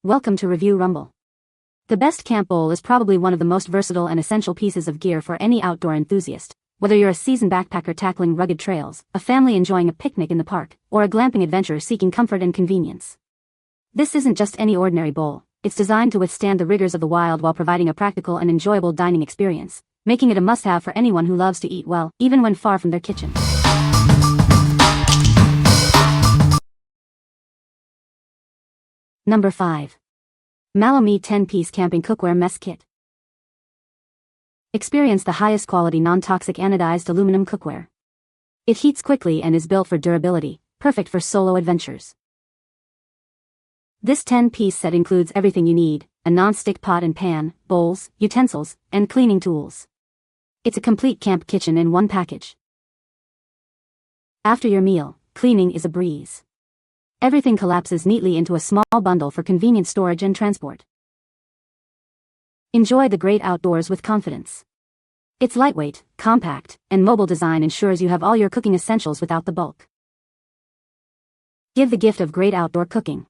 Welcome to Review Rumble. The best camp bowl is probably one of the most versatile and essential pieces of gear for any outdoor enthusiast, whether you're a seasoned backpacker tackling rugged trails, a family enjoying a picnic in the park, or a glamping adventurer seeking comfort and convenience. This isn't just any ordinary bowl, it's designed to withstand the rigors of the wild while providing a practical and enjoyable dining experience, making it a must-have for anyone who loves to eat well, even when far from their kitchen. Number 5. MalloMe 10-piece camping cookware mess kit. Experience the highest quality non-toxic anodized aluminum cookware. It heats quickly and is built for durability, perfect for solo adventures. This 10-piece set includes everything you need: a non-stick pot and pan, bowls, utensils, and cleaning tools. It's a complete camp kitchen in one package. After your meal, cleaning is a breeze. Everything collapses neatly into a small bundle for convenient storage and transport. Enjoy the great outdoors with confidence. Its lightweight, compact, and mobile design ensures you have all your cooking essentials without the bulk. Give the gift of great outdoor cooking.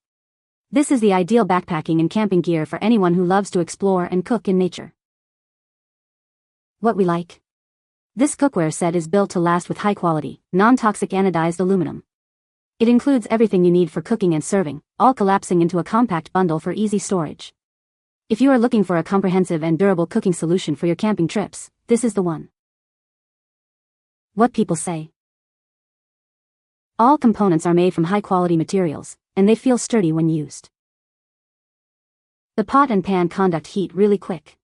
This is the ideal backpacking and camping gear for anyone who loves to explore and cook in nature. What we like. This cookware set is built to last with high-quality, non-toxic anodized aluminum. It includes everything you need for cooking and serving, all collapsing into a compact bundle for easy storage. If you are looking for a comprehensive and durable cooking solution for your camping trips, this is the one. What people say. All components are made from high-quality materials, and they feel sturdy when used. The pot and pan conduct heat really quick.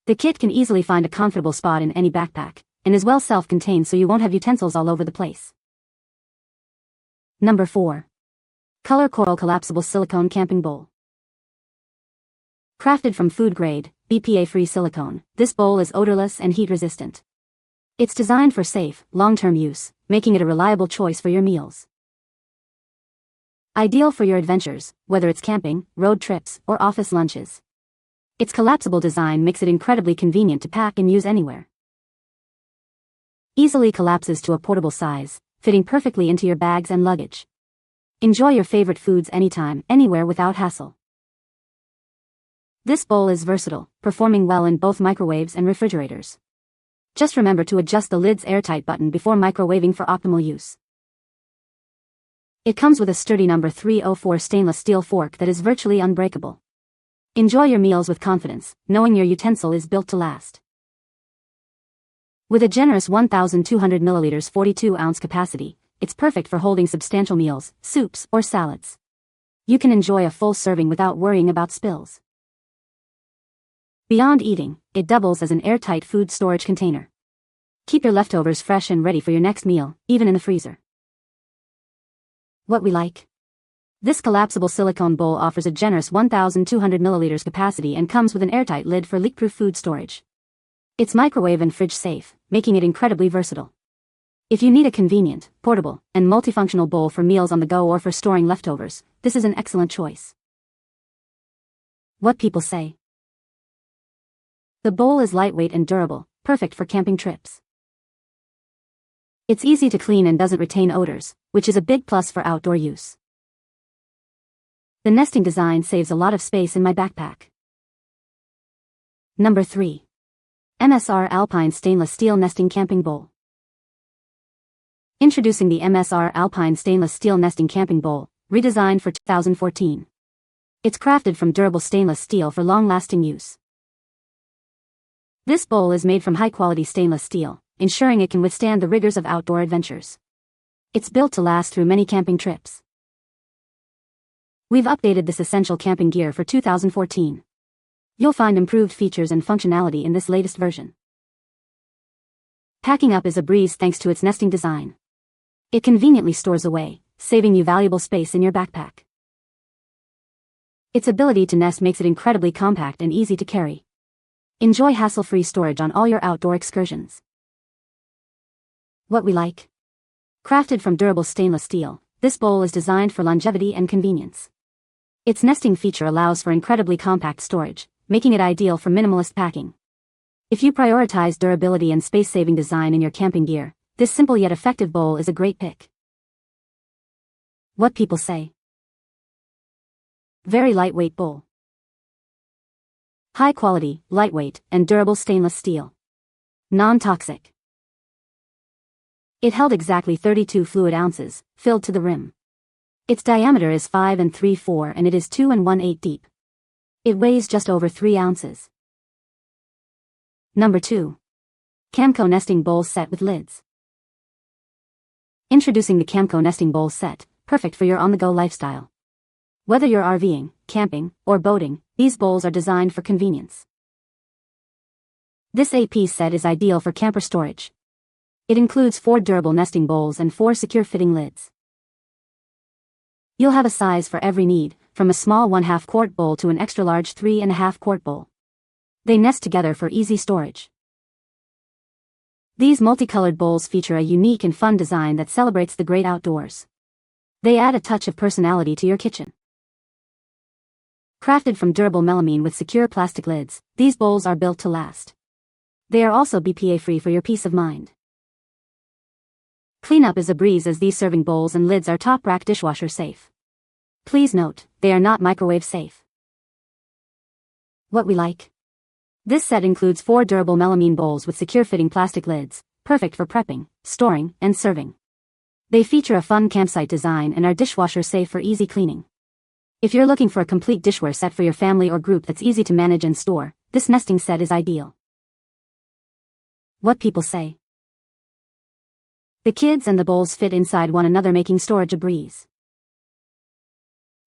The kit can easily find a comfortable spot in any backpack, and is well self-contained so you won't have utensils all over the place. Number 4. COLORCORAL Collapsible Silicone Camping Bowl. Crafted from food-grade, BPA-free silicone, this bowl is odorless and heat-resistant. It's designed for safe, long-term use, making it a reliable choice for your meals. Ideal for your adventures, whether it's camping, road trips, or office lunches. Its collapsible design makes it incredibly convenient to pack and use anywhere. Easily collapses to a portable size, fitting perfectly into your bags and luggage. Enjoy your favorite foods anytime, anywhere without hassle. This bowl is versatile, performing well in both microwaves and refrigerators. Just remember to adjust the lid's airtight button before microwaving for optimal use. It comes with a sturdy number 304 stainless steel fork that is virtually unbreakable. Enjoy your meals with confidence, knowing your utensil is built to last. With a generous 1,200 milliliters 42-ounce capacity, it's perfect for holding substantial meals, soups, or salads. You can enjoy a full serving without worrying about spills. Beyond eating, it doubles as an airtight food storage container. Keep your leftovers fresh and ready for your next meal, even in the freezer. What we like. This collapsible silicone bowl offers a generous 1,200 milliliters capacity and comes with an airtight lid for leak-proof food storage. It's microwave and fridge safe, making it incredibly versatile. If you need a convenient, portable, and multifunctional bowl for meals on the go or for storing leftovers, this is an excellent choice. What people say. The bowl is lightweight and durable, perfect for camping trips. It's easy to clean and doesn't retain odors, which is a big plus for outdoor use. The nesting design saves a lot of space in my backpack. Number 3. MSR Alpine Stainless Steel Nesting Camping Bowl. Introducing the MSR Alpine Stainless Steel Nesting Camping Bowl, redesigned for 2014. It's crafted from durable stainless steel for long-lasting use. This bowl is made from high-quality stainless steel, ensuring it can withstand the rigors of outdoor adventures. It's built to last through many camping trips. We've updated this essential camping gear for 2014. You'll find improved features and functionality in this latest version. Packing up is a breeze thanks to its nesting design. It conveniently stores away, saving you valuable space in your backpack. Its ability to nest makes it incredibly compact and easy to carry. Enjoy hassle-free storage on all your outdoor excursions. What we like. Crafted from durable stainless steel, this bowl is designed for longevity and convenience. Its nesting feature allows for incredibly compact storage, making it ideal for minimalist packing. If you prioritize durability and space-saving design in your camping gear, this simple yet effective bowl is a great pick. What people say. Very lightweight bowl. High quality, lightweight, and durable stainless steel. Non-toxic. It held exactly 32 fluid ounces, filled to the rim. Its diameter is 5 3/4 and it is 2 1/8 deep. It weighs just over 3 ounces. Number 2. Camco Nesting Bowl Set with Lids. Introducing the Camco Nesting Bowl Set, perfect for your on-the-go lifestyle. Whether you're RVing, camping, or boating, these bowls are designed for convenience. This 8-piece set is ideal for camper storage. It includes 4 durable nesting bowls and 4 secure fitting lids. You'll have a size for every need, from a small 1/2 quart bowl to an extra large 3 1/2 quart bowl. They nest together for easy storage. These multicolored bowls feature a unique and fun design that celebrates the great outdoors. They add a touch of personality to your kitchen. Crafted from durable melamine with secure plastic lids, these bowls are built to last. They are also BPA-free for your peace of mind. Cleanup is a breeze as these serving bowls and lids are top-rack dishwasher safe. Please note, they are not microwave safe. What we like. This set includes 4 durable melamine bowls with secure fitting plastic lids, perfect for prepping, storing, and serving. They feature a fun campsite design and are dishwasher safe for easy cleaning. If you're looking for a complete dishware set for your family or group that's easy to manage and store, this nesting set is ideal. What people say. The kids and the bowls fit inside one another, making storage a breeze.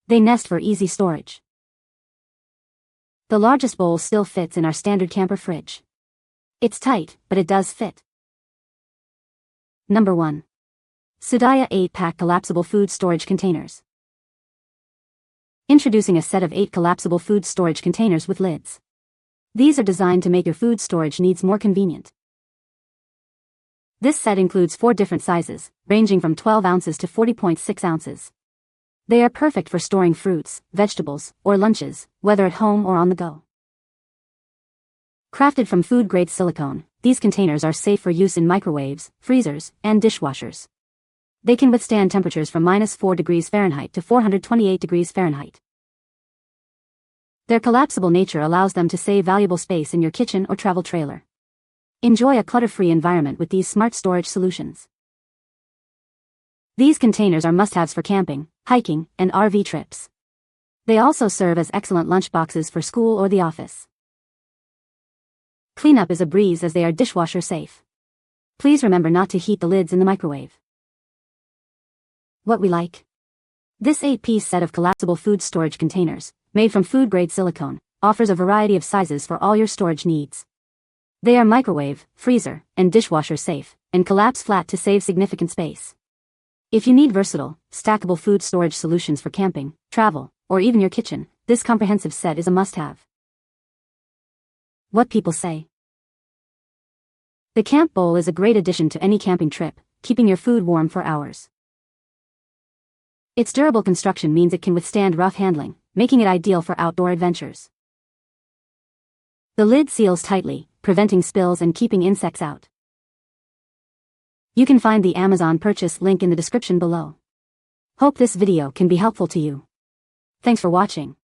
They nest for easy storage. The largest bowl still fits in our standard camper fridge. It's tight, but it does fit. Number 1. Sudaya 8-pack collapsible food storage containers. Introducing a set of 8 collapsible food storage containers with lids. These are designed to make your food storage needs more convenient. This set includes 4 different sizes, ranging from 12 ounces to 40.6 ounces. They are perfect for storing fruits, vegetables, or lunches, whether at home or on the go. Crafted from food-grade silicone, these containers are safe for use in microwaves, freezers, and dishwashers. They can withstand temperatures from -4 degrees Fahrenheit to 428 degrees Fahrenheit. Their collapsible nature allows them to save valuable space in your kitchen or travel trailer. Enjoy a clutter-free environment with these smart storage solutions. These containers are must-haves for camping, hiking, and RV trips. They also serve as excellent lunchboxes for school or the office. Cleanup is a breeze as they are dishwasher safe. Please remember not to heat the lids in the microwave. What we like. This 8-piece set of collapsible food storage containers, made from food-grade silicone, offers a variety of sizes for all your storage needs. They are microwave, freezer, and dishwasher safe, and collapse flat to save significant space. If you need versatile, stackable food storage solutions for camping, travel, or even your kitchen, this comprehensive set is a must-have. What people say. The camp bowl is a great addition to any camping trip, keeping your food warm for hours. Its durable construction means it can withstand rough handling, making it ideal for outdoor adventures. The lid seals tightly, preventing spills and keeping insects out. You can find the Amazon purchase link in the description below. Hope this video can be helpful to you. Thanks for watching.